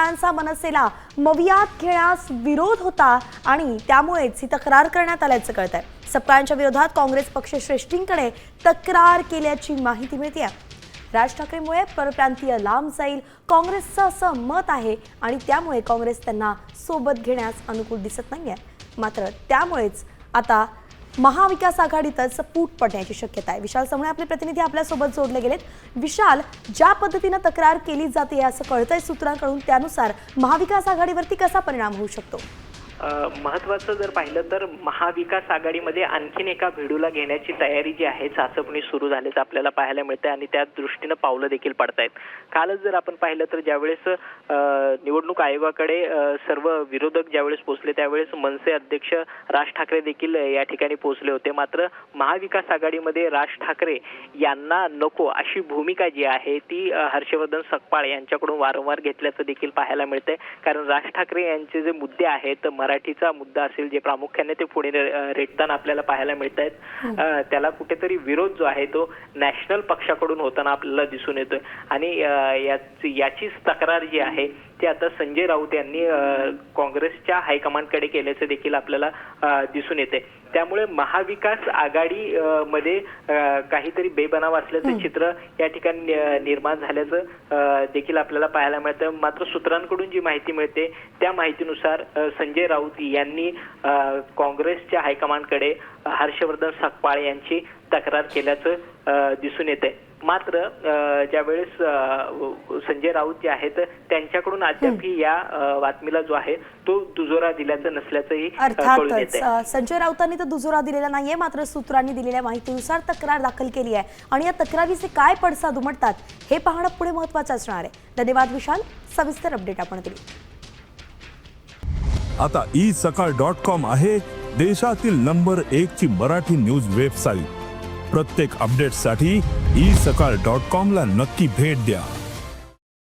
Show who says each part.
Speaker 1: सूत्रांचा मनसेला मवियात घेण्यास विरोध होता आणि त्यामुळेच ही तक्रार करण्यात आल्याचं कळतंय। सपकाळांच्या विरोधात काँग्रेस पक्षश्रेष्ठींकडे तक्रार केल्याची माहिती मिळते। राज ठाकरेंमुळे परप्रांतीय लांब जाईल काँग्रेसचं असं मत आहे आणि त्यामुळे काँग्रेस त्यांना सोबत घेण्यास अनुकूल दिसत नाहीये। मात्र त्यामुळेच आता महाविकास आघाडीतच फूट पडण्याची शक्यता आहे। विशाल समळे आपले प्रतिनिधी आपल्या सोबत जोडले गेलेत। विशाल, ज्या पद्धतीने तक्रार केली जाते असं कळतंय सूत्रांकडून, त्यानुसार महाविकास आघाडीवरती कसा परिणाम होऊ शकतो?
Speaker 2: महत्त्वाचं जर पाहिलं तर महाविकास आघाडीमध्ये आणखीन एका भिडूला घेण्याची तयारी जी आहे चाचपणी सुरू झाल्याचं आपल्याला पाहायला मिळते आणि त्या दृष्टीनं पावलं देखील पडतायत। कालच जर आपण पाहिलं तर ज्यावेळेस निवडणूक आयोगाकडे सर्व विरोधक ज्यावेळेस पोहोचले त्यावेळेस मनसे अध्यक्ष राज ठाकरे देखील या ठिकाणी पोहोचले होते। मात्र महाविकास आघाडीमध्ये राज ठाकरे यांना नको अशी भूमिका जी आहे ती हर्षवर्धन सकपाळ यांच्याकडून वारंवार घेतल्याचं देखील पाहायला मिळतंय। कारण राज ठाकरे यांचे जे मुद्दे आहेत, मराठीचा मुद्दा असेल जे प्रामुख्याने ते पुढे रेटताना आपल्याला पाहायला मिळत आहेत, त्याला कुठेतरी विरोध जो आहे तो नॅशनल पक्षाकडून होताना आपल्याला दिसून येतोय आणि याचीच तक्रार जी आहे ती आता संजय राऊत यांनी काँग्रेसच्या हायकमांडकडे केल्याचं देखील आपल्याला दिसून येते। त्यामुळे महाविकास आघाडी मध्ये काहीतरी बेबनाव असल्याचं चित्र या ठिकाणी निर्माण झाल्याचं देखील आपल्याला पाहायला मिळतं। मात्र सूत्रांकडून जी माहिती मिळते त्या माहितीनुसार संजय राऊत यांनी काँग्रेसच्या हायकमांडकडे हर्षवर्धन सकपाळ यांची तक्रार केल्याचं दिसून येते। मात्र ज्यावेळेस संजय राऊत जे आहेत त्यांच्याकडून अद्यापही या बातमीला जो आहे तो दुजोरा दिल्याचं नसल्याचंही कळून येते।
Speaker 1: संजय राऊतांनी तर दुजोरा दिलेला नाहीये, मात्र सूत्रांनी दिलेल्या माहितीनुसार तक्रार दाखल केली आहे आणि या तक्रारीचे काय पडसाद उमटतात हे पाहणं पुढे महत्त्वाचं असणार आहे। धन्यवाद विशाल, सविस्तर अपडेट आपण दिली।
Speaker 3: आता isakal.com आहे देशातील नंबर 1 ची मराठी न्यूज वेबसाईट। प्रत्येक अपडेटसाठी isakal.com ला नक्की भेट द्या।